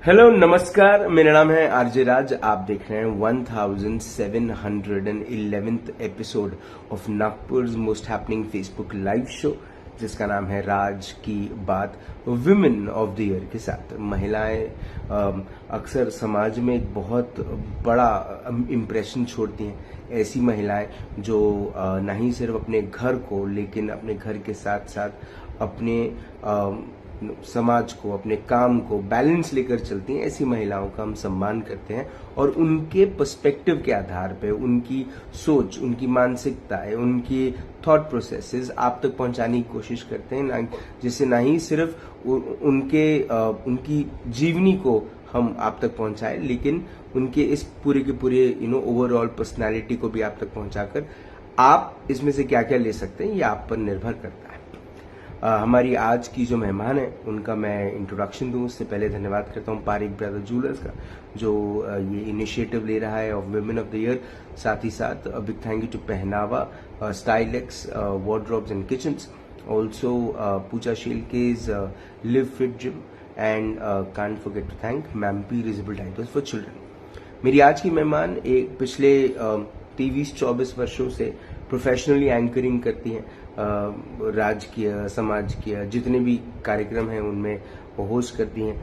Hello नमस्कार, मेरा नाम है आरजे राज। आप देख रहे हैं 1711th episode of Nagpur most happening Facebook live show, जिसका नाम है राज ki Baat women of the year के साथ। महिलाएं अक्सर समाज में एक बहुत बड़ा इम्प्रेशन छोड़ती हैं। ऐसी महिलाएं जो न ही सिर्फ अपने घर को, लेकिन अपने घर के साथ साथ अपने समाज को, अपने काम को बैलेंस लेकर चलती हैं। ऐसी महिलाओं का हम सम्मान करते हैं और उनके पर्सपेक्टिव के आधार पे उनकी सोच, उनकी मानसिकताएं, उनकी थॉट प्रोसेसेस आप तक पहुंचाने की कोशिश करते हैं, जिससे ना ही सिर्फ उनकी जीवनी को हम आप तक पहुंचाएं, लेकिन उनके इस पूरे के पूरे ओवरऑल पर्सनालिटी को भी आप तक पहुंचाकर आप इसमें से क्या क्या ले सकते हैं, ये आप पर निर्भर करता है। हमारी आज की जो मेहमान है उनका मैं इंट्रोडक्शन दूं, उससे पहले धन्यवाद करता हूं पारिक ब्रदर ज्वेलर्स का, जो ये इनिशिएटिव ले रहा है of women of the year. साथ ही साथ big thank you to Pahnawa, Stylex, wardrobes and kitchens, also Pooja शेलकेज, Live Fit gym, and can't forget to thank मैम्पी रिजेबल डायपर्स फॉर चिल्ड्रन। मेरी आज की मेहमान एक पिछले 23-24 वर्षों से प्रोफेशनली एंकरिंग करती हैं। राजकीय, समाजकीय जितने भी कार्यक्रम हैं उनमें वो होस्ट करती हैं।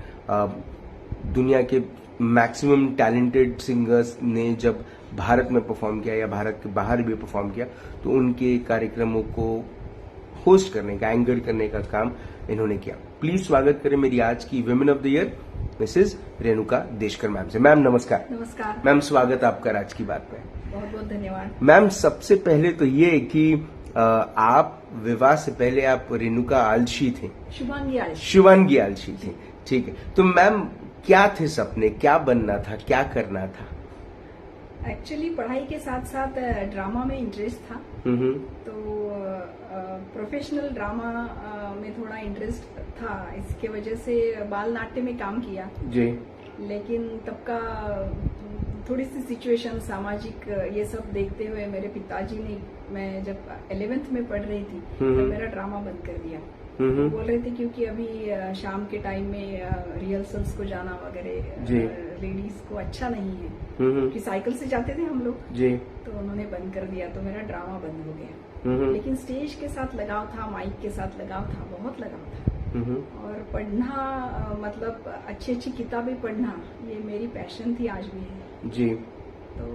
दुनिया के मैक्सिमम टैलेंटेड सिंगर्स ने जब भारत में परफॉर्म किया या भारत के बाहर भी परफॉर्म किया, तो उनके कार्यक्रमों को होस्ट करने का, एंकर करने का काम इन्होंने किया। प्लीज स्वागत करें मेरी आज की women of the year Mrs Renuka Deshkar ma'am से। मैम नमस्कार। नमस्कार मैम, स्वागत आपका राज की बात में। बहुत बहुत धन्यवाद। मैम, सबसे पहले तो ये कि आप विवाह से पहले आप रेणुका आलशी थे, शिवांगी आलशी थी, ठीक है। तो मैम, क्या थे सपने, क्या बनना था, क्या करना था? एक्चुअली पढ़ाई के साथ साथ ड्रामा में इंटरेस्ट था, तो प्रोफेशनल ड्रामा में थोड़ा इंटरेस्ट था। इसके वजह से बाल नाट्य में काम किया जी, लेकिन तब का थोड़ी सी सिचुएशन, सामाजिक ये सब देखते हुए मेरे पिताजी ने, मैं जब 11th में पढ़ रही थी तो मेरा ड्रामा बंद कर दिया। तो बोल रहे थे क्योंकि अभी शाम के टाइम में रिहर्सल्स को जाना वगैरह लेडीज को अच्छा नहीं है, कि साइकिल से जाते थे हम लोग जी, तो उन्होंने बंद कर दिया, तो मेरा ड्रामा बंद हो गया। लेकिन स्टेज के साथ लगाव था, माइक के साथ लगाव था, बहुत लगाव था। और पढ़ना, मतलब अच्छी अच्छी किताबें पढ़ना, ये मेरी पैशन थी, आज भी है जी। तो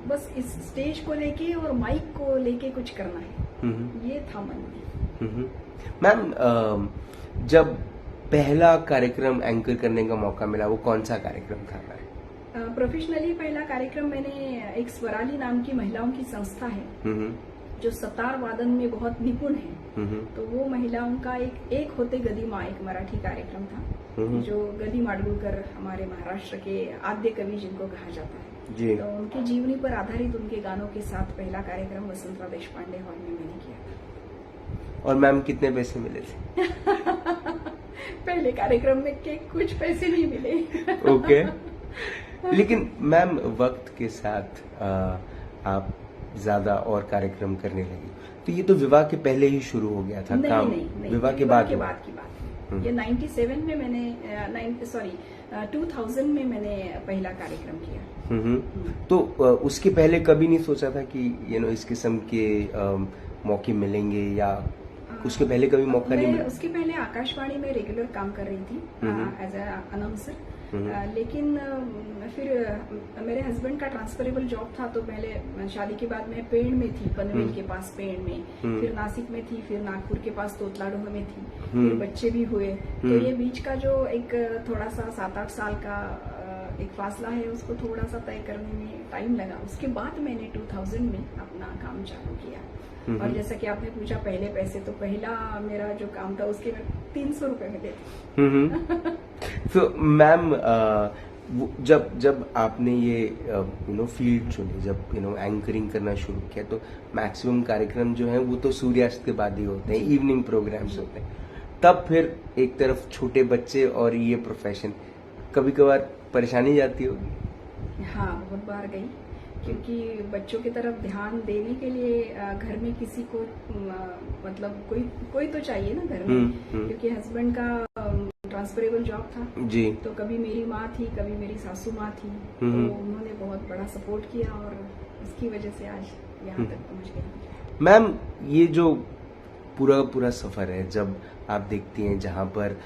बस इस स्टेज को लेके और माइक को लेके कुछ करना है, ये था मन में। मैम, जब पहला कार्यक्रम एंकर करने का मौका मिला, वो कौन सा कार्यक्रम था? प्रोफेशनली पहला कार्यक्रम मैंने, एक स्वराली नाम की महिलाओं की संस्था है जो सतार वादन में बहुत निपुण है, तो वो महिलाओं का एक होते गदी माँ, एक मराठी कार्यक्रम था, जो गदी माडगुळकर, हमारे महाराष्ट्र के आद्य कवि जिनको कहा जाता है जी। तो उनकी जीवनी पर आधारित उनके गानों के साथ पहला कार्यक्रम वसंतराव देशपांडे हॉल में मैंने किया था। और मैम, कितने पैसे मिले थे? पहले कार्यक्रम में के कुछ पैसे नहीं मिले। ओके। लेकिन मैम, वक्त के साथ आप ज्यादा और कार्यक्रम करने लगी, तो ये तो विवाह के पहले ही शुरू हो गया था? काम नहीं, विवाह के बाद की बात। ये 97 में मैंने 2000 में मैंने पहला कार्यक्रम किया। तो उसके पहले कभी नहीं सोचा था कि इस किस्म के मौके मिलेंगे, या उसके पहले कभी मौका नहीं मिला? उसके पहले आकाशवाणी में रेगुलर काम कर रही थी एज ए अनाउंसर, लेकिन फिर मेरे हस्बैंड का ट्रांसफरेबल जॉब था, तो पहले शादी के बाद मैं पेड़ में थी, पनवेल के पास पेड़ में, फिर नासिक में थी, फिर नागपुर के पास तोतलाडोह में थी, फिर बच्चे भी हुए। तो ये बीच का जो एक थोड़ा सा 7-8 साल का एक फासला है, उसको थोड़ा सा तय करने में टाइम लगा। उसके बाद मैंने 2000 में अपना काम चालू किया। और जैसा कि आपने पूछा पहले पैसे, तो पहला मेरा जो काम था उसके 300 रुपए मिले थे। तो मैम, जब आपने ये फील्ड चुनी, जब एंकरिंग करना शुरू किया, तो मैक्सिमम कार्यक्रम जो है वो तो सूर्यास्त के बाद ही होते हैं, इवनिंग प्रोग्राम्स होते हैं। तब फिर एक तरफ छोटे बच्चे और ये प्रोफेशन, कभी कभार परेशानी जाती होगी? हाँ, बहुत बार गई, क्योंकि बच्चों की तरफ ध्यान देने के लिए घर में किसी को, मतलब कोई तो चाहिए ना घर में, क्योंकि हस्बैंड का ट्रांसफरेबल जॉब था जी। तो कभी मेरी माँ थी, कभी मेरी सासू माँ थी, तो उन्होंने बहुत बड़ा सपोर्ट किया और इसकी वजह से आज यहाँ तक पहुँच गए। मैम, ये जो पूरा सफर है, जब आप देखती हैं जहाँ पर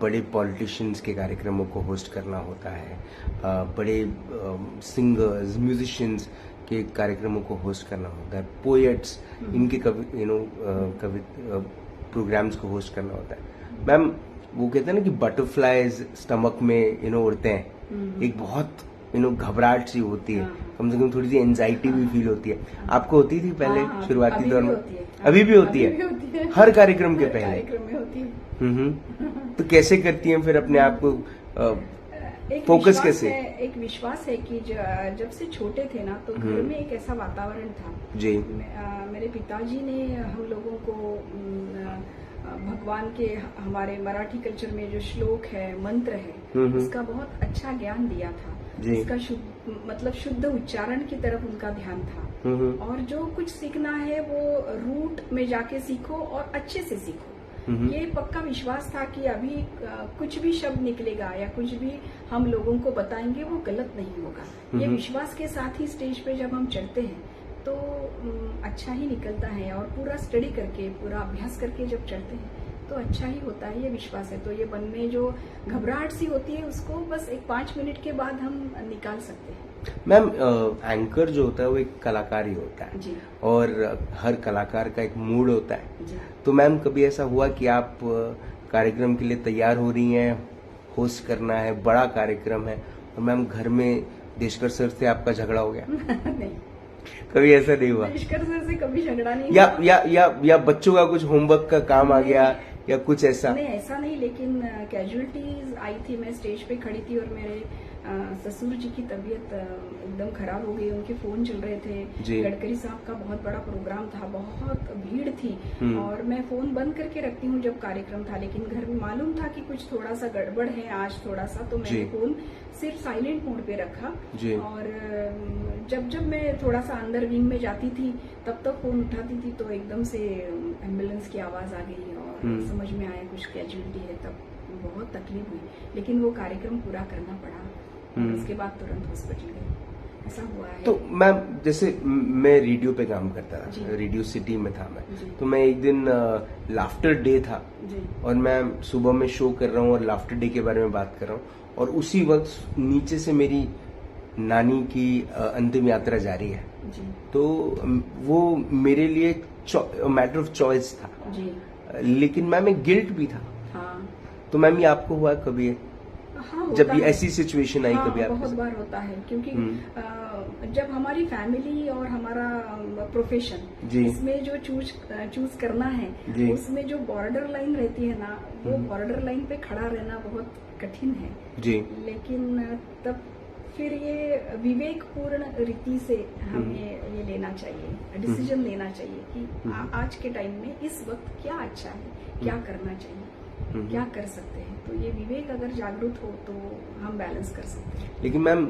बड़े पॉलिटिशियंस के कार्यक्रमों को होस्ट करना होता है, बड़े सिंगर्स, म्यूजिशियंस के कार्यक्रमों को होस्ट करना होता है, पोएट्स इनके प्रोग्राम्स को होस्ट करना होता है। मैम, वो कहते हैं ना कि बटरफ्लाइज स्टमक में उड़ते हैं, एक बहुत घबराहट सी होती है, कम से कम थोड़ी सी एंजाइटी भी फील होती है। आपको होती थी पहले शुरुआती दौर में? अभी भी होती है, हर कार्यक्रम के पहले कार्यक्रम में होती है। तो कैसे करती हैं फिर अपने आप को फोकस कैसे? एक विश्वास है कि जब से छोटे थे ना तो घर में एक ऐसा वातावरण था जी। मेरे पिताजी ने हम लोगों को भगवान के, हमारे मराठी कल्चर में जो श्लोक है, मंत्र है, उसका बहुत अच्छा ज्ञान दिया था। इसका शुद्ध उच्चारण की तरफ उनका ध्यान था। और जो कुछ सीखना है वो रूट में जाके सीखो और अच्छे से सीखो। ये पक्का विश्वास था कि अभी कुछ भी शब्द निकलेगा या कुछ भी हम लोगों को बताएंगे वो गलत नहीं होगा। ये विश्वास के साथ ही स्टेज पे जब हम चढ़ते हैं तो अच्छा ही निकलता है, और पूरा स्टडी करके, पूरा अभ्यास करके जब चढ़ते हैं तो अच्छा ही होता है, ये विश्वास है। तो ये मन में जो घबराहट सी होती है उसको बस 5 मिनट के बाद हम निकाल सकते हैं। मैम, एंकर जो होता है वो एक कलाकार ही होता है जी। और हर कलाकार का एक मूड होता है जी। तो मैम, कभी ऐसा हुआ कि आप कार्यक्रम के लिए तैयार हो रही हैं, होस्ट करना है, बड़ा कार्यक्रम है, और मैम घर में देशकर सर से आपका झगड़ा हो गया? नहीं, कभी ऐसा नहीं हुआ? देशकर सर से कभी झगड़ा नहीं या हुआ। या बच्चों का कुछ होमवर्क का काम आ गया या कुछ ऐसा? नहीं, ऐसा नहीं, लेकिन कैजुअलिटीज आई थी। मैं स्टेज पे खड़ी थी और मेरे ससुर जी की तबीयत एकदम खराब हो गई। उनके फोन चल रहे थे, गडकरी साहब का बहुत बड़ा प्रोग्राम था, बहुत भीड़ थी, और मैं फोन बंद करके रखती हूँ जब कार्यक्रम था, लेकिन घर में मालूम था कि कुछ थोड़ा सा गड़बड़ है आज थोड़ा सा, तो मैंने फोन सिर्फ साइलेंट मोड पे रखा। और जब मैं थोड़ा सा अंदर विंग में जाती थी तब तक फोन उठाती थी तो एकदम से एम्बुलेंस की आवाज आ गई और समझ में आया कुछ कैजुअलिटी है। तब बहुत तकलीफ हुई, लेकिन वो कार्यक्रम पूरा करना पड़ा और उसके बाद तुरंत हॉस्पिटल गए। ऐसा हुआ है। तो मैम, जैसे मैं रेडियो पे काम करता था, रेडियो सिटी में था मैं, तो मैं एक दिन लाफ्टर डे था और मैं सुबह में शो कर रहा हूँ और लाफ्टर डे के बारे में बात कर रहा हूँ, और उसी वक्त नीचे से मेरी नानी की अंतिम यात्रा जारी है। तो वो मेरे लिए मैटर ऑफ चॉइस था, लेकिन मैम एक गिल्ट भी था। तो मैम, ये आपको हुआ कभी? हाँ, जब भी ऐसी सिचुएशन आई कभी आपके? बहुत बार होता है, क्योंकि जब हमारी फैमिली और हमारा प्रोफेशन इसमें जो चूज करना है, उसमें जो बॉर्डर लाइन रहती है ना, वो बॉर्डर लाइन पे खड़ा रहना बहुत कठिन है जी। लेकिन तब फिर ये विवेकपूर्ण रीति से हमें ये लेना चाहिए, डिसीजन लेना चाहिए कि आज के टाइम में इस वक्त क्या अच्छा है, क्या करना चाहिए, क्या कर सकते हैं। तो ये विवेक अगर जागरूक हो तो हम बैलेंस कर सकते हैं। लेकिन मैम,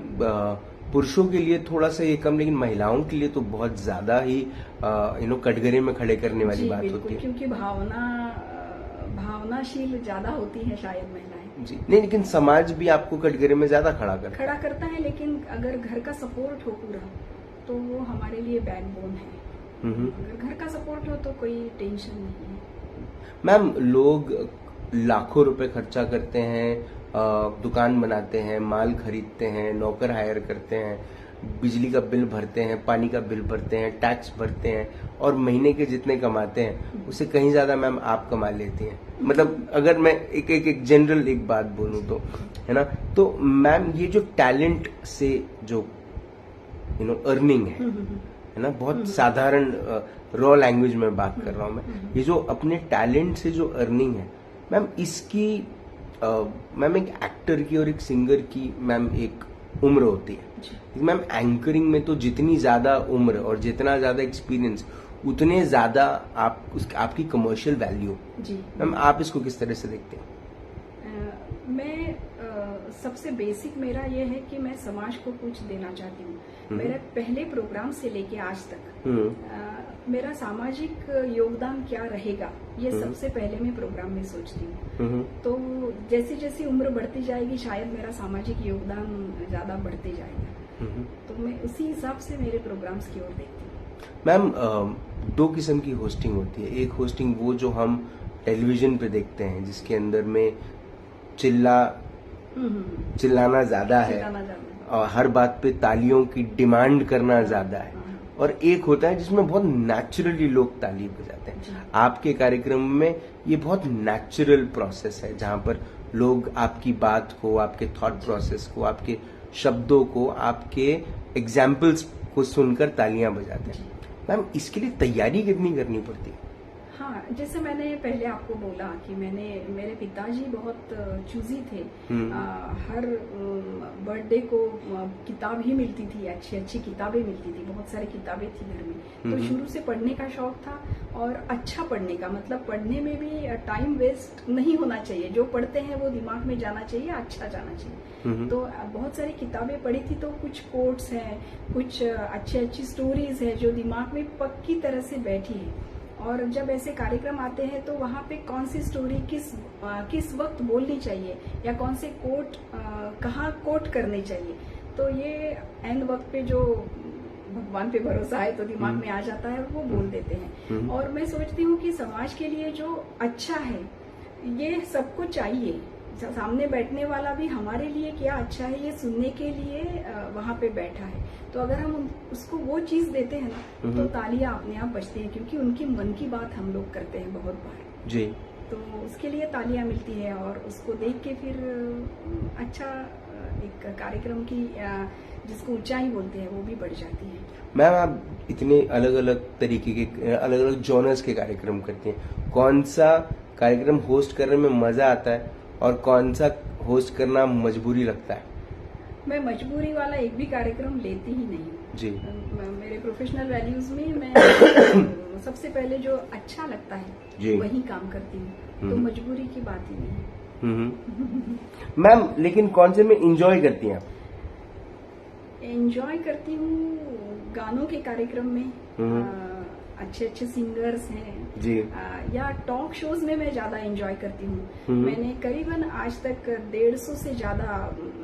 पुरुषों के लिए थोड़ा सा ये कम, लेकिन महिलाओं के लिए तो बहुत ज्यादा ही कटघरे में खड़े करने वाली बात होती है, क्योंकि भावनाशील ज्यादा होती है शायद महिलाएं जी। नहीं, लेकिन समाज भी आपको कटघरे में ज्यादा खड़ा करता है, लेकिन अगर घर का सपोर्ट हो पूरा तो वो हमारे लिए बैकबोन है। अगर घर का सपोर्ट हो तो कोई टेंशन नहीं है। मैम, लोग लाखों रुपए खर्चा करते हैं, दुकान बनाते हैं, माल खरीदते हैं, नौकर हायर करते हैं, बिजली का बिल भरते हैं, पानी का बिल भरते हैं, टैक्स भरते हैं, और महीने के जितने कमाते हैं उससे कहीं ज्यादा मैम आप कमा लेती हैं। मतलब अगर मैं एक जनरल एक बात बोलूं तो, है ना, तो मैम ये जो टैलेंट से जो अर्निंग है ना, बहुत साधारण रॉ लैंग्वेज में बात कर रहा हूं मैं, ये जो अपने टैलेंट से जो अर्निंग है मैम, इसकी मैम एक एक्टर की और एक सिंगर की मैम एक उम्र होती है। मैम, एंकरिंग में तो जितनी ज्यादा उम्र और जितना ज्यादा एक्सपीरियंस उतने ज्यादा आपकी कमर्शियल वैल्यू। मैम, आप इसको किस तरह से देखते हैं? मैं सबसे बेसिक मेरा ये है कि मैं समाज को कुछ देना चाहती हूँ। मेरे पहले प्रोग्राम से लेके आज तक मेरा सामाजिक योगदान क्या रहेगा, ये सबसे पहले मैं प्रोग्राम में सोचती हूँ। तो जैसे जैसे उम्र बढ़ती जाएगी शायद मेरा सामाजिक योगदान ज्यादा बढ़ते जाएगा, तो मैं उसी हिसाब से मेरे प्रोग्राम्स की ओर देखती हूँ। मैम, दो किस्म की होस्टिंग होती है। एक होस्टिंग वो जो हम टेलीविजन पे देखते हैं, जिसके अंदर में चिल्लाना ज्यादा है और हर बात पे तालियों की डिमांड करना ज्यादा है, और एक होता है जिसमें बहुत नेचुरली लोग ताली बजाते हैं। आपके कार्यक्रम में ये बहुत नेचुरल प्रोसेस है, जहां पर लोग आपकी बात को, आपके थॉट प्रोसेस को, आपके शब्दों को, आपके एग्जाम्पल्स को सुनकर तालियां बजाते हैं। मैम, इसके लिए तैयारी कितनी करनी पड़ती है? हाँ, जैसे मैंने पहले आपको बोला कि मेरे पिताजी बहुत चूजी थे। हर बर्थडे को किताब ही मिलती थी, अच्छी अच्छी किताबें मिलती थी, बहुत सारी किताबें थी घर में। तो शुरू से पढ़ने का शौक था, और अच्छा पढ़ने का मतलब पढ़ने में भी टाइम वेस्ट नहीं होना चाहिए। जो पढ़ते हैं वो दिमाग में जाना चाहिए, अच्छा जाना चाहिए। तो बहुत सारी किताबें पढ़ी थी, तो कुछ कोट्स हैं, कुछ अच्छी स्टोरीज है जो दिमाग में पक्की तरह से बैठी है। और जब ऐसे कार्यक्रम आते हैं तो वहाँ पे कौन सी स्टोरी किस वक्त बोलनी चाहिए, या कौन से कोट कहाँ कोट करने चाहिए, तो ये एंड वक्त पे जो भगवान पे भरोसा है तो दिमाग में आ जाता है, वो बोल देते हैं। और मैं सोचती हूँ कि समाज के लिए जो अच्छा है ये सबको चाहिए। सामने बैठने वाला भी हमारे लिए क्या अच्छा है ये सुनने के लिए वहाँ पे बैठा है। तो अगर हम उसको वो चीज देते हैं ना, तो तालियां अपने आप बजती हैं, क्योंकि उनकी मन की बात हम लोग करते हैं बहुत बार जी। तो उसके लिए तालियां मिलती है, और उसको देख के फिर अच्छा एक कार्यक्रम की जिसको ऊंचाई बोलते हैं वो भी बढ़ जाती है। मैम, आप इतने अलग अलग तरीके के, अलग अलग जॉनर्स के कार्यक्रम करती हैं, कौन सा कार्यक्रम होस्ट करने में मजा आता है और कौन सा होस्ट करना मजबूरी लगता है? मैं मजबूरी वाला एक भी कार्यक्रम लेती ही नहीं जी। मेरे प्रोफेशनल वैल्यूज में मैं सबसे पहले जो अच्छा लगता है वही काम करती हूँ, तो मजबूरी की बात ही नहीं है। मैम, लेकिन कौन से में एंजॉय करती हैं आप? एंजॉय करती हूँ गानों के कार्यक्रम में, अच्छे सिंगर्स हैं जी। या टॉक शोज में मैं ज्यादा एंजॉय करती हूँ। मैंने करीबन आज तक 150 से ज्यादा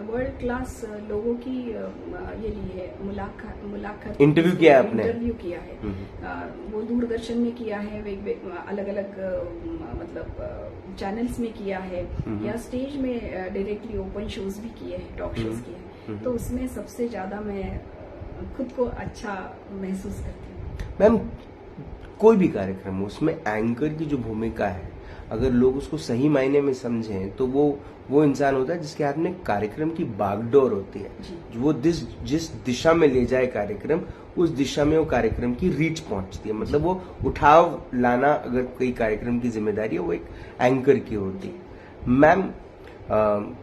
वर्ल्ड क्लास लोगों की ये ली है मुलाकात इंटरव्यू किया है आपने? इंटरव्यू किया है, वो दूरदर्शन में किया है, अलग अलग मतलब चैनल्स में किया है, या स्टेज में डायरेक्टली ओपन शोज भी किए हैं, टॉक शोज किए हैं। तो उसमें सबसे ज्यादा मैं खुद को अच्छा महसूस करती हूँ। मैम, कोई भी कार्यक्रम हो, उसमें एंकर की जो भूमिका है, अगर लोग उसको सही मायने में समझें तो वो इंसान होता है जिसके हाथ में कार्यक्रम की बागडोर होती है। वो जिस दिशा में ले जाए कार्यक्रम, उस दिशा में वो कार्यक्रम की रीच पहुंचती है। मतलब वो उठाव लाना अगर कोई कार्यक्रम की जिम्मेदारी है, वो एक एंकर की होती है। मैम,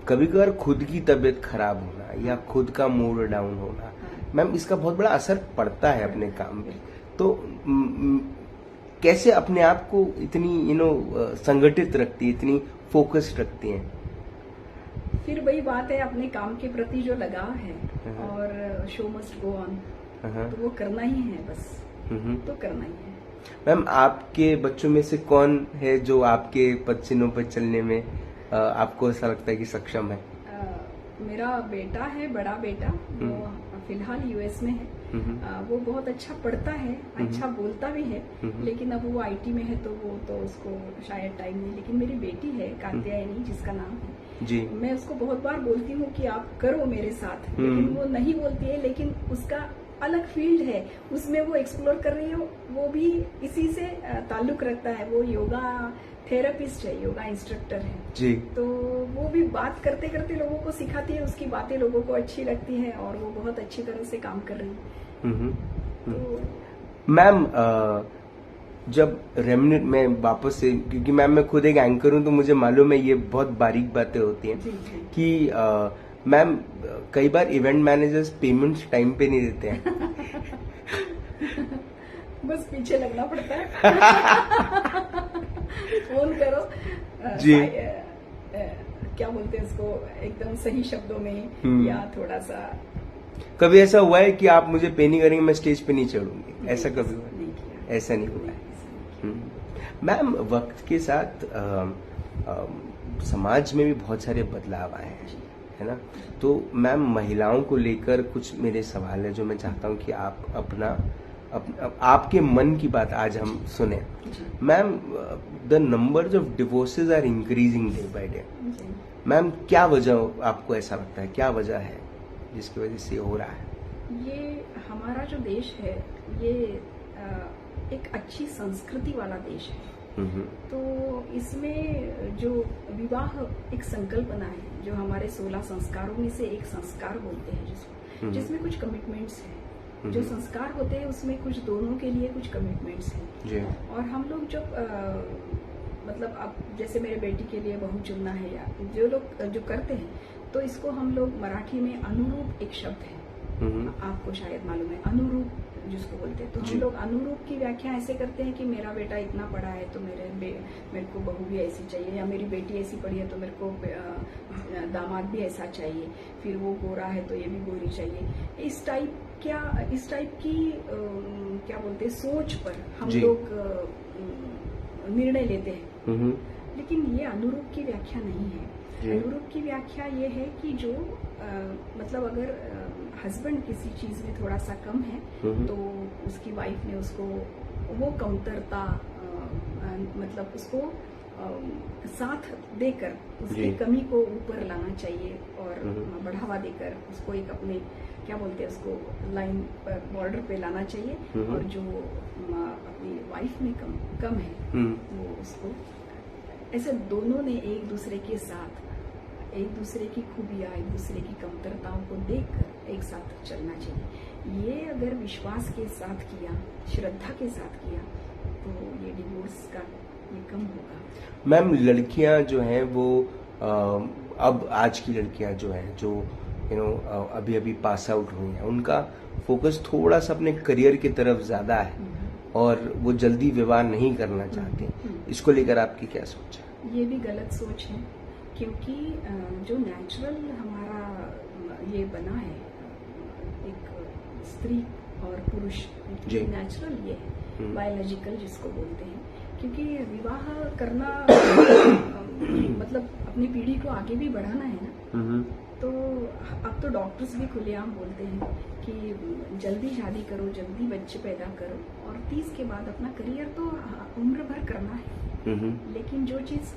कभी कभार खुद की तबीयत खराब होना या खुद का मूड डाउन होना, मैम, इसका बहुत बड़ा असर पड़ता है अपने काम पे। तो कैसे अपने आप को इतनी संगठित रखती है, इतनी फोकस्ड रखती हैं? फिर वही बात है, अपने काम के प्रति जो लगाव है, और शो मस्ट गो ऑन, तो वो करना ही है बस, तो करना ही है। मैम, आपके बच्चों में से कौन है जो आपके पदचिन्हों पर चलने में आपको ऐसा लगता है कि सक्षम है? मेरा बेटा है, बड़ा बेटा, वो फिलहाल यूएस में है। वो बहुत अच्छा पढ़ता है, अच्छा बोलता भी है, लेकिन अब वो आईटी में है तो उसको शायद टाइम नहीं। लेकिन मेरी बेटी है कात्यायनी, जिसका नाम है जी। मैं उसको बहुत बार बोलती हूँ कि आप करो मेरे साथ, लेकिन वो नहीं बोलती है। लेकिन उसका अलग फील्ड है, उसमें वो एक्सप्लोर कर रही है, वो भी इसी से ताल्लुक रखता है। वो योगा थेरेपिस्ट है, योगा इंस्ट्रक्टर है जी। तो वो भी बात करते करते लोगों को सिखाती है, उसकी बातें लोगों को अच्छी लगती है, और वो बहुत अच्छी तरह से काम कर रही है। तो मैम, जब रेमनेट में वापस से, क्योंकि मैम मैं खुद एक एंकर हूं तो मुझे मालूम है ये बहुत बारीक बातें होती हैं कि मैम कई बार इवेंट मैनेजर्स पेमेंट्स टाइम पे नहीं देते हैं। बस पीछे लगना पड़ता है। फोन करो जी। क्या बोलते हैं उसको, एकदम सही शब्दों में, या थोड़ा सा। कभी ऐसा हुआ है कि आप मुझे पे नहीं करेंगे, मैं स्टेज पे नहीं चढ़ूंगी, ऐसा कभी हुआ? नहीं किया। ऐसा नहीं हुआ है। मैम, वक्त के साथ समाज में भी बहुत सारे बदलाव आए हैं, है ना? तो मैम, महिलाओं को लेकर कुछ मेरे सवाल है जो मैं चाहता हूँ कि आप आपके मन की बात आज हम सुने। Ma'am, the numbers of divorces are increasing day by day. Ma'am, क्या वजह आपको ऐसा लगता है, क्या वजह है जिसकी वजह से हो रहा है? ये हमारा जो देश है ये एक अच्छी संस्कृति वाला देश है। तो इसमें जो विवाह एक संकल्पना है, जो हमारे 16 संस्कारों में से एक संस्कार बोलते हैं जिसको, जिसमें कुछ कमिटमेंट्स हैं। जो संस्कार होते हैं उसमें कुछ दोनों के लिए कुछ कमिटमेंट्स हैं। और हम लोग जब मतलब अब जैसे मेरे बेटी के लिए बहू चुनना है या जो लोग जो करते हैं, तो इसको हम लोग मराठी में अनुरूप एक शब्द है, आपको शायद मालूम है, अनुरूप जिसको बोलते हैं। तो हम लोग अनुरूप की व्याख्या ऐसे करते हैं कि मेरा बेटा इतना पढ़ा है तो मेरे को बहू भी ऐसी चाहिए, या मेरी बेटी ऐसी पढ़ी है तो मेरे को दामाद भी ऐसा चाहिए, फिर वो गोरा है तो ये भी गोरी चाहिए। इस टाइप की क्या बोलते हैं, सोच पर हम लोग निर्णय लेते हैं। लेकिन ये अनुरूप की व्याख्या नहीं है। अनुरूप की व्याख्या ये है कि जो मतलब अगर हस्बैंड किसी चीज में थोड़ा सा कम है तो उसकी वाइफ ने उसको वो कमतरता मतलब उसको साथ देकर उसकी कमी को ऊपर लाना चाहिए और बढ़ावा देकर उसको एक अपने क्या बोलते हैं उसको लाइन पर बॉर्डर पे लाना चाहिए। और जो अपनी वाइफ में कम है वो उसको ऐसे दोनों ने एक दूसरे के साथ एक दूसरे की खूबियां, एक दूसरे की कमतरताओं को देखकर एक साथ चलना चाहिए। ये अगर विश्वास के साथ किया, श्रद्धा के साथ किया, तो ये डिवोर्स का ये कम होगा। मैम, लड़कियां जो हैं वो अब आज की लड़कियां जो हैं जो अभी अभी पास आउट हुई हैं, उनका फोकस थोड़ा सा अपने करियर की तरफ ज्यादा है और वो जल्दी विवाह नहीं करना चाहती। इसको लेकर आपकी क्या सोच है? ये भी गलत सोच है, क्योंकि जो नेचुरल हमारा ये बना है एक स्त्री और पुरुष, नेचुरल ये है, बायोलॉजिकल जिसको बोलते हैं। क्योंकि विवाह करना मतलब अपनी पीढ़ी को आगे भी बढ़ाना है ना। तो अब तो डॉक्टर्स भी खुलेआम बोलते हैं कि जल्दी शादी करो, जल्दी बच्चे पैदा करो, और 30 के बाद अपना करियर तो उम्र भर करना है। लेकिन जो चीज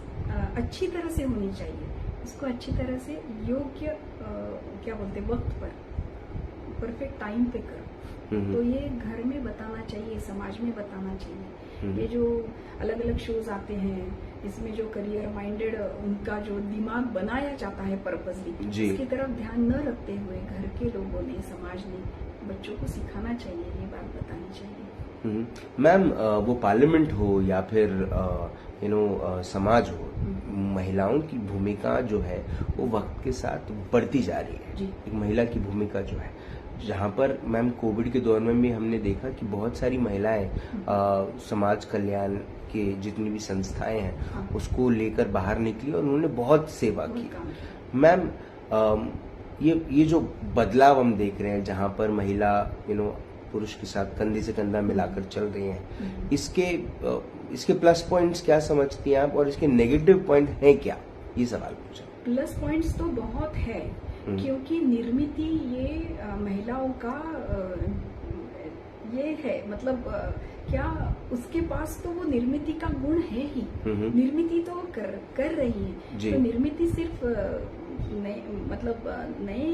अच्छी तरह से होनी चाहिए उसको अच्छी तरह से योग्य क्या बोलते वक्त पर परफेक्ट टाइम पे करो। तो ये घर में बताना चाहिए, समाज में बताना चाहिए। ये जो अलग अलग शोज आते हैं इसमें जो करियर माइंडेड उनका जो दिमाग बनाया जाता है पर्पसली, इसकी तरफ ध्यान न रखते हुए घर के लोगों ने, समाज ने बच्चों को सिखाना चाहिए, ये बात बतानी चाहिए। मैम, वो पार्लियामेंट हो या फिर समाज हो, महिलाओं की भूमिका जो है वो वक्त के साथ बढ़ती जा रही है। एक महिला की भूमिका जो है, जहाँ पर मैम कोविड के दौर में भी हमने देखा कि बहुत सारी महिलाएं समाज कल्याण के जितनी भी संस्थाएं हैं उसको लेकर बाहर निकली और उन्होंने बहुत सेवा की। मैम, ये जो बदलाव हम देख रहे हैं जहाँ पर महिला पुरुष के साथ कंधे से कंधा मिलाकर चल रही हैं, इसके प्लस पॉइंट्स क्या समझती हैं आप और इसके नेगेटिव पॉइंट हैं क्या? ये सवाल पूछा। प्लस पॉइंट्स तो बहुत है, क्योंकि निर्मिति ये महिलाओं का ये है, मतलब क्या उसके पास तो वो निर्मिति का गुण है ही। निर्मिति तो कर रही है। तो निर्मिति सिर्फ नए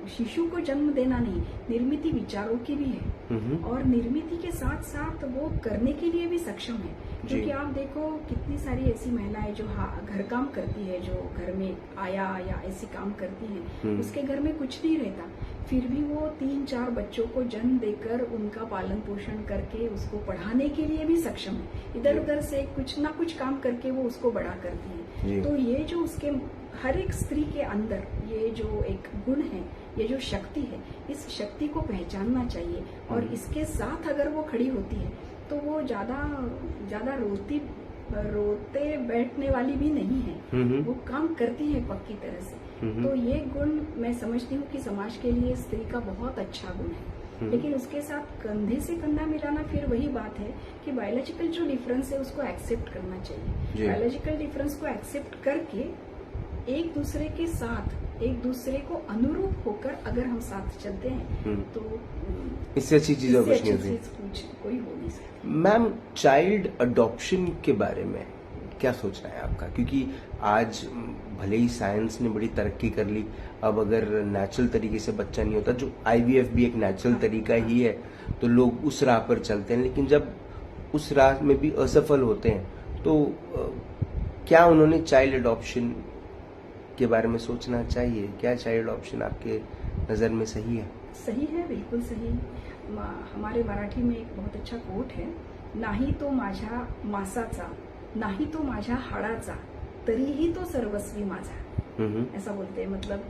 शिशु को जन्म देना नहीं, निर्मिति विचारों की भी है और निर्मिति के साथ साथ वो करने के लिए भी सक्षम है। क्योंकि आप देखो कितनी सारी ऐसी महिलाएं जो घर काम करती है, जो घर में आया या ऐसी काम करती हैं, उसके घर में कुछ नहीं रहता, फिर भी वो 3-4 बच्चों को जन्म देकर उनका पालन पोषण करके उसको पढ़ाने के लिए भी सक्षम है। इधर उधर से कुछ ना कुछ काम करके वो उसको बड़ा करती है। तो ये जो उसके हर एक स्त्री के अंदर ये जो एक गुण है, ये जो शक्ति है, इस शक्ति को पहचानना चाहिए। और इसके साथ अगर वो खड़ी होती है तो वो ज्यादा रोते बैठने वाली भी नहीं है, वो काम करती है पक्की तरह से। तो ये गुण मैं समझती हूँ कि समाज के लिए स्त्री का बहुत अच्छा गुण है। लेकिन उसके साथ कंधे से कंधा मिलाना फिर वही बात है कि बायोलॉजिकल जो डिफरेंस है उसको एक्सेप्ट करना चाहिए। बायोलॉजिकल डिफरेंस को एक्सेप्ट करके एक दूसरे के साथ, एक दूसरे को अनुरूप होकर अगर हम साथ चलते हैं तो इससे अच्छी चीज और कुछ नहीं होती, कोई हो नहीं सकती। मैम, चाइल्ड अडॉप्शन के बारे में क्या सोचना है आपका? क्योंकि आज भले ही साइंस ने बड़ी तरक्की कर ली, अब अगर नेचुरल तरीके से बच्चा नहीं होता, जो IVF भी एक नेचुरल तरीका ही है, तो लोग उस राह पर चलते हैं। लेकिन जब उस राह में भी असफल होते हैं तो क्या उन्होंने चाइल्ड अडॉप्शन के बारे में सोचना चाहिए? क्या चाइल्ड अडॉप्शन आपके नजर में सही है? सही है, बिल्कुल सही। हमारे मराठी में एक बहुत अच्छा कोट है, नाही तो माझ्या मासाचा, नाही तो माझ्या हाडाचा, तरीही तो सर्वस्वी माझा। ऐसा बोलते हैं, मतलब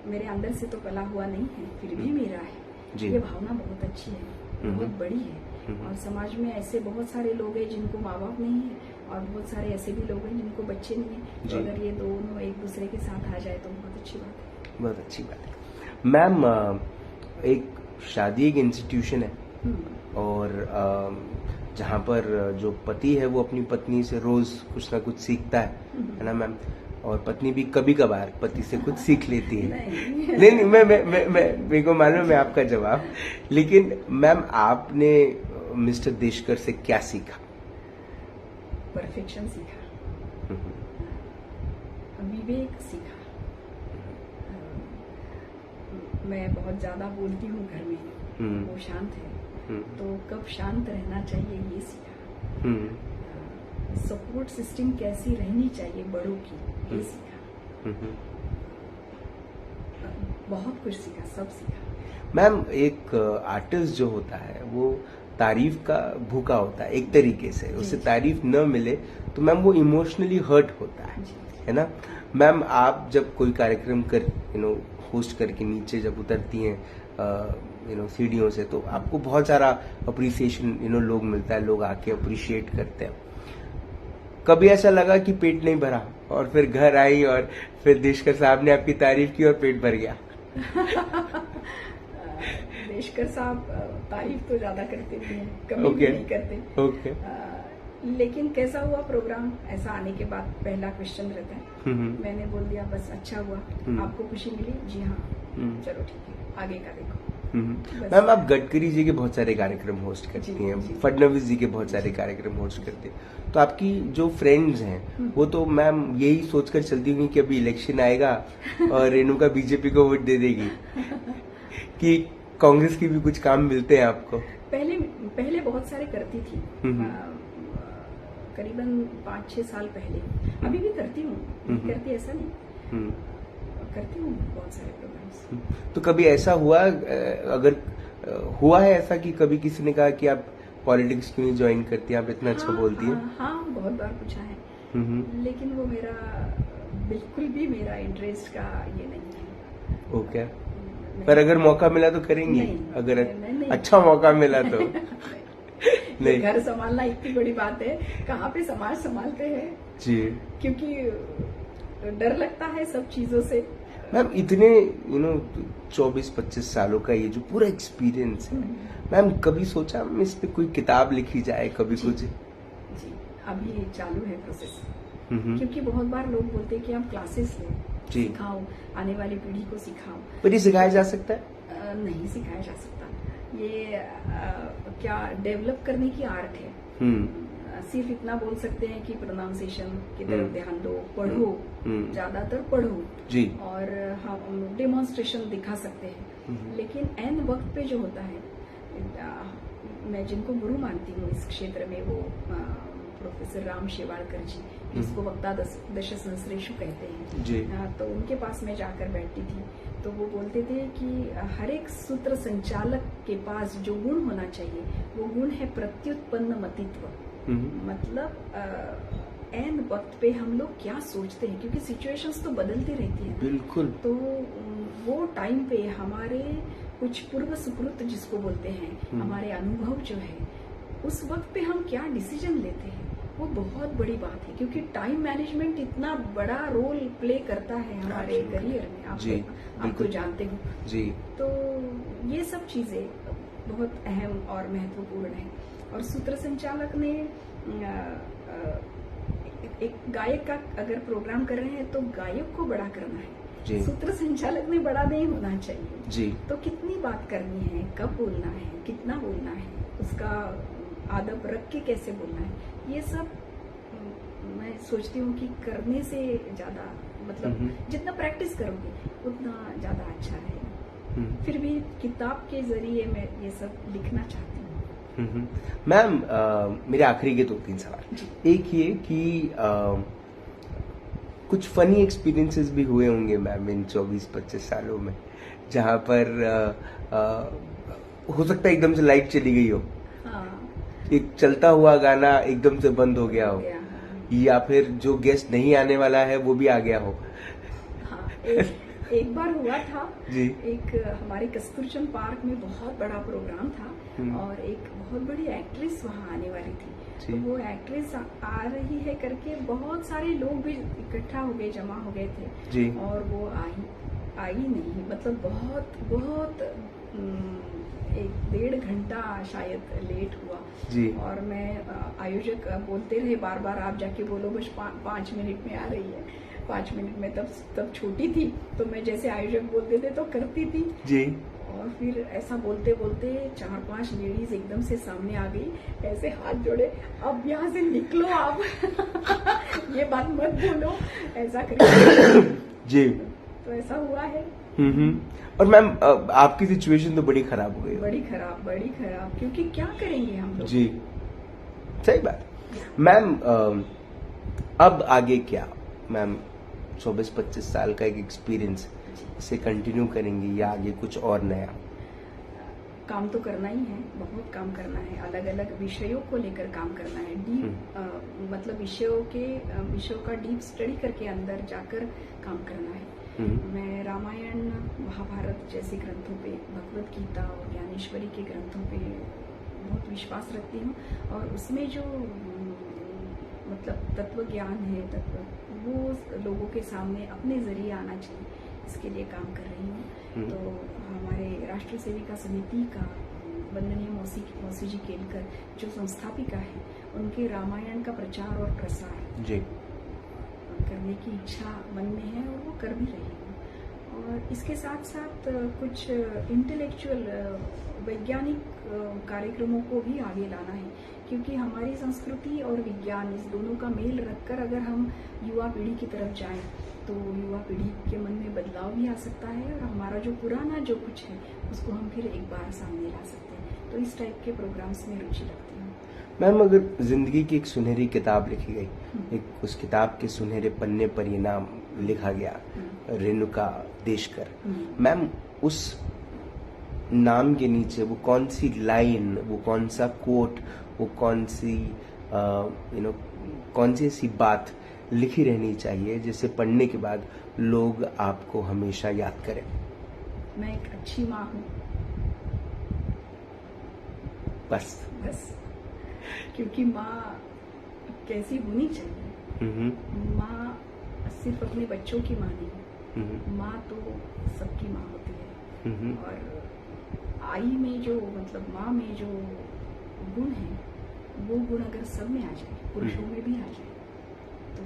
मेरे अंदर से तो पला हुआ नहीं है, फिर भी मेरा है। ये भावना बहुत अच्छी है, बहुत बड़ी है। और समाज में ऐसे बहुत सारे लोग हैं जिनको माँ बाप नहीं है, और बहुत सारे ऐसे भी लोग हैं जिनको बच्चे नहीं है। तो अगर ये दोनों एक दूसरे के साथ आ जाए तो बहुत अच्छी बात है। बहुत अच्छी बात है। मैम, एक शादी एक इंस्टीट्यूशन है, और जहाँ पर जो पति है वो अपनी पत्नी से रोज कुछ ना कुछ सीखता है ना मैम? और पत्नी भी कभी कभार पति से कुछ सीख लेती है। नहीं, मेरे को मालूम है आपका जवाब, लेकिन मैम आपने मिस्टर देशकर से क्या सीखा? परफेक्शन सीखा, विवेक सीखा। मैं बहुत ज्यादा बोलती हूँ घर में, वो शांत है, तो कब शांत रहना चाहिए ये सीखा। सपोर्ट सिस्टम कैसी रहनी चाहिए बड़ों की, ये सीखा। बहुत कुछ सीखा, सब सीखा। मैम, एक आर्टिस्ट जो होता है वो तारीफ का भूखा होता है एक तरीके से, उसे तारीफ न मिले तो मैम वो इमोशनली हर्ट होता है ना मैम? आप जब कोई कार्यक्रम कर होस्ट करके नीचे जब उतरती हैं सीढ़ियों से, तो आपको बहुत सारा अप्रिसिएशन लोग मिलता है, लोग आके अप्रिशिएट करते हैं। कभी ऐसा लगा कि पेट नहीं भरा और फिर घर आई और फिर देशकर साहब ने आपकी तारीफ की और पेट भर गया? देशकर साहब तारीफ तो ज्यादा करते भी हैं, कभी भी नहीं करते। लेकिन कैसा हुआ प्रोग्राम, ऐसा आने के बाद पहला क्वेश्चन रहता है। मैंने बोल दिया बस अच्छा हुआ, आपको खुशी मिली? जी हाँ, चलो ठीक है, आगे का देखो। मैम, आप गडकरी जी के बहुत सारे कार्यक्रम होस्ट करती हैं, फडणवीस जी के बहुत सारे कार्यक्रम होस्ट करते हैं, तो आपकी जो फ्रेंड्स हैं वो तो मैम यही सोचकर चलती हुई कि अभी इलेक्शन आएगा और रेणुका बीजेपी को वोट दे देगी, कि कांग्रेस की भी कुछ काम मिलते हैं आपको? पहले बहुत सारे करती थी, करीबन 5-6 साल पहले। अभी भी करती हूँ, करती ऐसा नहीं, करती हूँ बहुत सारे प्रोग्राम्स। तो कभी ऐसा हुआ, अगर हुआ है ऐसा कि कभी किसी ने कहा कि आप पॉलिटिक्स क्यों नहीं ज्वाइन करती, आप इतना अच्छा बोलती हैं? हाँ, बहुत बार पूछा है, लेकिन वो मेरा बिल्कुल भी मेरा इंटरेस्ट का ये नहीं है। ओके, पर अगर मौका मिला तो करेंगी? अगर नहीं, अच्छा मौका मिला तो? नहीं, घर संभालना इतनी बड़ी बात है, कहाँ पे समाज संभालते हैं जी, क्योंकि डर लगता है सब चीजों से। मैम, इतने 24-25 सालों का ये जो पूरा एक्सपीरियंस है मैम, कभी सोचा इस पे कोई किताब लिखी जाए कभी? कुछ जी, अभी चालू है प्रोसेस, क्योंकि बहुत बार लोग बोलते हैं कि आप क्लासेस ले, सिखाओ, आने वाली पीढ़ी को सिखाओ। पर ये सिखाया जा सकता है? नहीं सिखाया जा सकता, ये क्या डेवलप करने की आर्ट है। सिर्फ इतना बोल सकते हैं कि प्रोनाउंसिएशन की तरफ ध्यान दो, पढ़ो, ज्यादातर पढ़ो जी, और हम डेमोन्स्ट्रेशन दिखा सकते हैं। लेकिन एन वक्त पे जो होता है, मैं जिनको गुरु मानती हूँ इस क्षेत्र में, वो प्रोफेसर राम शेवाड़कर जी, जिसको वक्ता दश सहस्रेषु कहते हैं जी, तो उनके पास मैं जाकर बैठती थी, तो वो बोलते थे कि हर एक सूत्र संचालक के पास जो गुण होना चाहिए वो गुण है प्रत्युत्पन्न मतित्व। मतलब एन वक्त पे हम लोग क्या सोचते हैं, क्योंकि सिचुएशंस तो बदलती रहती हैं। बिल्कुल। तो वो टाइम पे हमारे कुछ पूर्व सुकृत जिसको बोलते हैं, हमारे अनुभव जो है, उस वक्त पे हम क्या डिसीजन लेते हैं, वो बहुत बड़ी बात है, क्योंकि टाइम मैनेजमेंट इतना बड़ा रोल प्ले करता है हमारे करियर में। आप तो जानते हो जी। तो ये सब चीजें बहुत अहम और महत्वपूर्ण है। और सूत्र संचालक ने एक गायक का अगर प्रोग्राम कर रहे हैं तो गायक को बड़ा करना है, सूत्र संचालक ने बड़ा नहीं होना चाहिए जी। तो कितनी बात करनी है, कब बोलना है, कितना बोलना है, उसका आदब रख के कैसे बोलना है, ये सब मैं सोचती हूँ कि करने से ज्यादा मतलब जितना प्रैक्टिस करोगे उतना ज्यादा अच्छा रहेगा। फिर भी किताब के जरिए मैं ये सब लिखना चाहती हूँ। मैम मेरे आखिरी के 2-3 सवाल। एक ये कि कुछ फनी एक्सपीरियंसेस भी हुए होंगे मैम इन 24-25 सालों में, जहाँ पर हो सकता है एकदम से लाइट चली गई हो, एक चलता हुआ गाना एकदम से बंद हो गया हो, या फिर जो गेस्ट नहीं आने वाला है वो भी आ गया हो। हाँ, एक बार हुआ था जी। एक हमारे कस्तूरचंद पार्क में बहुत बड़ा प्रोग्राम था और एक बहुत बड़ी एक्ट्रेस वहाँ आने वाली थी। तो वो एक्ट्रेस आ रही है करके बहुत सारे लोग भी इकट्ठा हो गए, जमा हो गए थे जी। और वो आई नहीं, मतलब बहुत 1-1.5 घंटा शायद लेट हुआ जी। और मैं आयोजक बोलते रहे बार बार, आप जाके बोलो बस 5 मिनट में आ रही है, 5 मिनट में। तब छोटी थी तो मैं जैसे आयोजक बोलते थे तो करती थी जी। और फिर ऐसा बोलते बोलते 4-5 लेडीज एकदम से सामने आ गई, ऐसे हाथ जोड़े, अब यहाँ से निकलो आप ये बात मत बोलो, ऐसा करिए जी। तो ऐसा हुआ है। और मैम आपकी सिचुएशन तो बड़ी खराब हो गई, बड़ी खराब, क्योंकि क्या करेंगे हम लोग जी। सही बात। मैम अब आगे क्या मैम? 24-25 साल का एक एक्सपीरियंस, इसे कंटिन्यू करेंगे या आगे कुछ और नया? काम तो करना ही है, बहुत काम करना है, अलग अलग विषयों को लेकर काम करना है, डीप मतलब विषयों का डीप स्टडी करके अंदर जाकर काम करना है। मैं रामायण महाभारत जैसे ग्रंथों पे, भगवत गीता और ज्ञानेश्वरी के ग्रंथों पे बहुत विश्वास रखती हूँ और उसमें जो मतलब तत्व ज्ञान है, वो लोगों के सामने अपने जरिए आना चाहिए, इसके लिए काम कर रही हूँ। तो हमारे राष्ट्र सेविका समिति का वंदनीय मौसी जी केलकर जो संस्थापिका है, उनके रामायण का प्रचार और प्रसार जी करने की इच्छा मन में है और वो कर भी रही हूँ। और इसके साथ साथ कुछ इंटेलेक्चुअल वैज्ञानिक कार्यक्रमों को भी आगे लाना है, क्योंकि हमारी संस्कृति और विज्ञान इस दोनों का मेल रखकर अगर हम युवा पीढ़ी की तरफ जाएं तो युवा पीढ़ी के मन में बदलाव भी आ सकता है और हमारा जो पुराना जो कुछ है उसको हम फिर एक बार सामने ला सकते हैं। तो इस टाइप के प्रोग्राम्स में रुचि रखती हूँ। मैम अगर जिंदगी की एक सुनहरी किताब लिखी गई, एक उस किताब के सुनहरे पन्ने पर ये नाम लिखा गया, रेणुका देशकर, मैम उस नाम के नीचे वो कौन सी लाइन, वो कौन सा कोट, वो कौन सी कौन सी ऐसी बात लिखी रहनी चाहिए जिसे पढ़ने के बाद लोग आपको हमेशा याद करें? मैं एक अच्छी माँ हूँ, बस क्योंकि माँ कैसी होनी चाहिए। माँ सिर्फ अपने बच्चों की माँ नहीं, माँ तो सबकी माँ होती है। और आई में जो मतलब माँ में जो गुण है, वो गुण अगर सब में आ जाए, पुरुषों में भी आ जाए, तो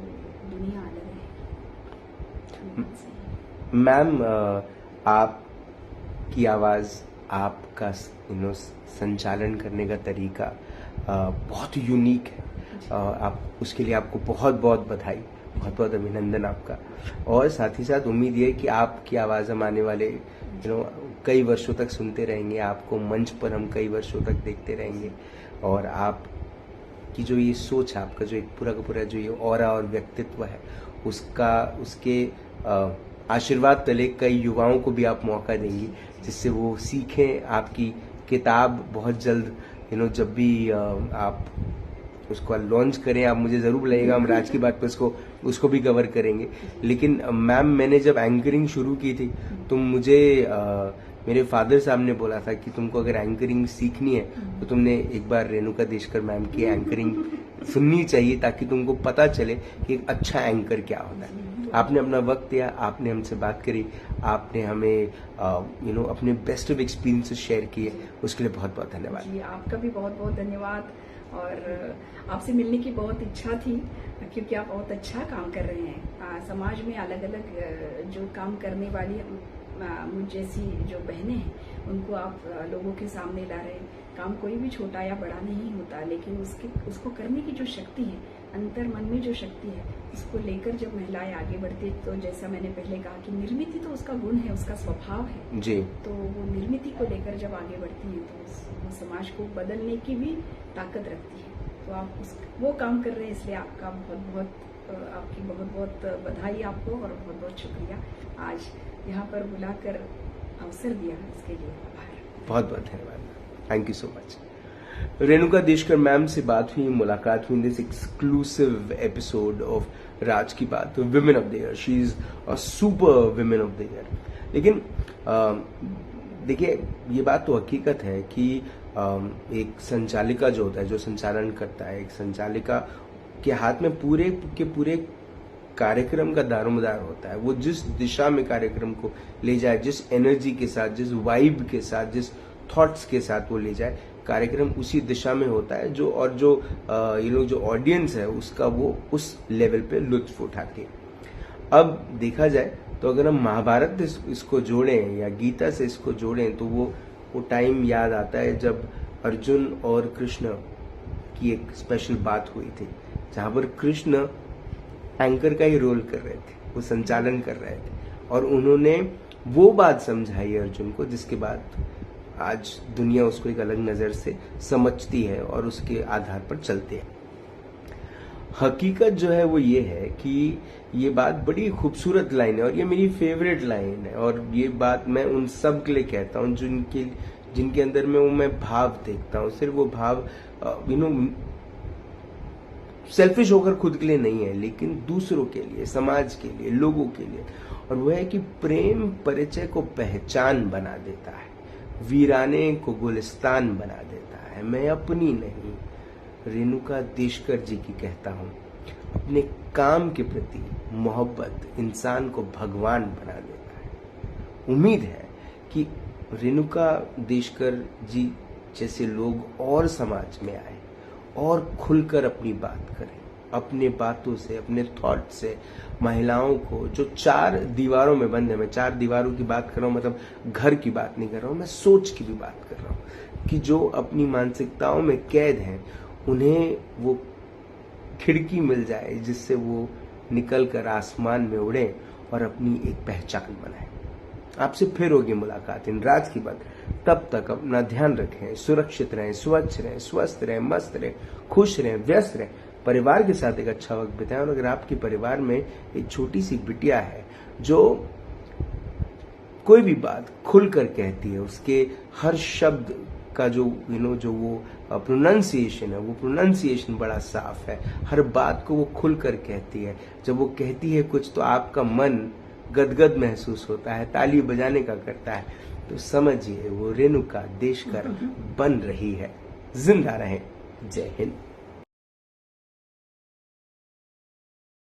दुनिया अलग है। मैम आपकी आवाज, आपका संचालन करने का तरीका बहुत यूनिक है। आप उसके लिए आपको बहुत बहुत बधाई, बहुत बहुत अभिनंदन आपका। और साथ ही साथ उम्मीद ये कि आपकी आवाज हम आने वाले कई वर्षों तक सुनते रहेंगे, आपको मंच पर हम कई वर्षों तक देखते रहेंगे। और आप की जो ये सोच है, आपका जो एक पूरा का पूरा जो ये ऑरा और व्यक्तित्व है, उसके आशीर्वाद तले कई युवाओं को भी आप मौका देंगी, जिससे वो सीखें। आपकी किताब बहुत जल्द जब भी आप उसको लॉन्च करें, आप मुझे जरूर बुलाइएगा, हम राज की बात पे उसको भी कवर करेंगे। लेकिन मैम मैंने जब एंकरिंग शुरू की थी तो मुझे मेरे फादर साहब ने बोला था कि तुमको अगर एंकरिंग सीखनी है तो तुमने एक बार रेणुका देशकर मैम की एंकरिंग सुननी चाहिए, ताकि तुमको पता चले कि एक अच्छा एंकर क्या होता है। आपने अपना वक्त दिया, आपने हमसे बात करी, आपने हमें अपने बेस्ट ऑफ एक्सपीरियंसेस शेयर किए, उसके लिए बहुत बहुत धन्यवाद। जी, आपका भी बहुत बहुत धन्यवाद। और आपसे मिलने की बहुत इच्छा थी, क्योंकि आप बहुत अच्छा काम कर रहे हैं। समाज में अलग अलग जो काम करने वाली मुझ जैसी जो बहनें हैं, उनको आप लोगों के सामने ला रहे हैं। काम कोई भी छोटा या बड़ा नहीं होता, लेकिन उसको करने की जो शक्ति है, अंतर मन में जो शक्ति है, उसको लेकर जब महिलाएं आगे बढ़ती है, तो जैसा मैंने पहले कहा कि निर्मिति तो उसका गुण है, उसका स्वभाव है जी। तो वो निर्मिति को लेकर जब आगे बढ़ती है तो वो समाज को बदलने की भी ताकत रखती है। तो आप वो काम कर रहे हैं, इसलिए आपका आपकी बहुत बहुत बधाई आपको, और बहुत बहुत शुक्रिया आज यहाँ पर बुलाकर अवसर दिया, इसके लिए आभार। बहुत बहुत धन्यवाद, thank you so much. Renuka Deshkar ma'am से बात हुई, मुलाकात हुई in this exclusive episode of Raaz ki Baat, women of the year. She is a super women of the year. लेकिन देखिए, ये बात तो हकीकत है कि एक संचालिका जो होता है, जो संचालन करता है, एक संचालिका के हाथ में पूरे के पूरे कार्यक्रम का दारोमदार होता है। वो जिस दिशा में कार्यक्रम को ले जाए, जिस एनर्जी के साथ, जिस वाइब के साथ, जिस थॉट्स के साथ वो ले जाए, कार्यक्रम उसी दिशा में होता है। जो ये लोग जो ऑडियंस है उसका वो उस लेवल पे लुत्फ उठाती है। अब देखा जाए तो अगर हम महाभारत इसको जोड़ें या गीता से इसको जोड़ें तो वो टाइम याद आता है जब अर्जुन और कृष्ण की एक स्पेशल बात हुई थी, जहां पर कृष्ण एंकर का ही रोल कर रहे थे, वो संचालन कर रहे थे, और उन्होंने वो बात समझाई अर्जुन को, जिसके बाद आज दुनिया उसको एक अलग नजर से समझती है और उसके आधार पर चलते हैं। हकीकत जो है वो ये है कि ये बात बड़ी खूबसूरत लाइन है, और ये मेरी फेवरेट लाइन है, और ये बात मैं उन सब के लिए कहता हूँ जिनके अंदर में वो मैं भाव देखता हूँ। सिर्फ वो भाव सेल्फिश होकर खुद के लिए नहीं है, लेकिन दूसरों के लिए, समाज के लिए, लोगों के लिए। और वह है कि प्रेम परिचय को पहचान बना देता है, वीराने को गुलिस्तान बना देता है। मैं अपनी नहीं, रेणुका देशकर जी की कहता हूँ, अपने काम के प्रति मोहब्बत इंसान को भगवान बना देता है। उम्मीद है कि रेणुका देशकर जी जैसे लोग और समाज में आए और खुलकर अपनी बात करें, अपने बातों से, अपने थॉट से महिलाओं को जो 4 दीवारों में बंद है, मैं 4 दीवारों की बात कर रहा हूँ, मतलब घर की बात नहीं कर रहा हूँ, मैं सोच की भी बात कर रहा हूँ, कि जो अपनी मानसिकताओं में कैद हैं, उन्हें वो खिड़की मिल जाए जिससे वो निकल कर आसमान में उड़े और अपनी एक पहचान बनाए। आपसे फिर होगी मुलाकात इन राज की बात। तब तक अपना ध्यान रखें, सुरक्षित रहें, स्वच्छ रहें, स्वस्थ रहें, मस्त रहें, खुश रहें, व्यस्त रहें, परिवार के साथ एक अच्छा वक्त बिताएं। और अगर आपके परिवार में एक छोटी सी बिटिया है जो कोई भी बात खुलकर कहती है, उसके हर शब्द का जो जो वो प्रोनाउंसिएशन है, वो प्रोनाउंसिएशन बड़ा साफ है, हर बात को वो खुलकर कहती है। जब वो कहती है कुछ तो आपका मन गदगद महसूस होता है, ताली बजाने का करता है, तो समझिए वो रेणुका देशकर बन रही है। जिंदा रहें। जय हिंद।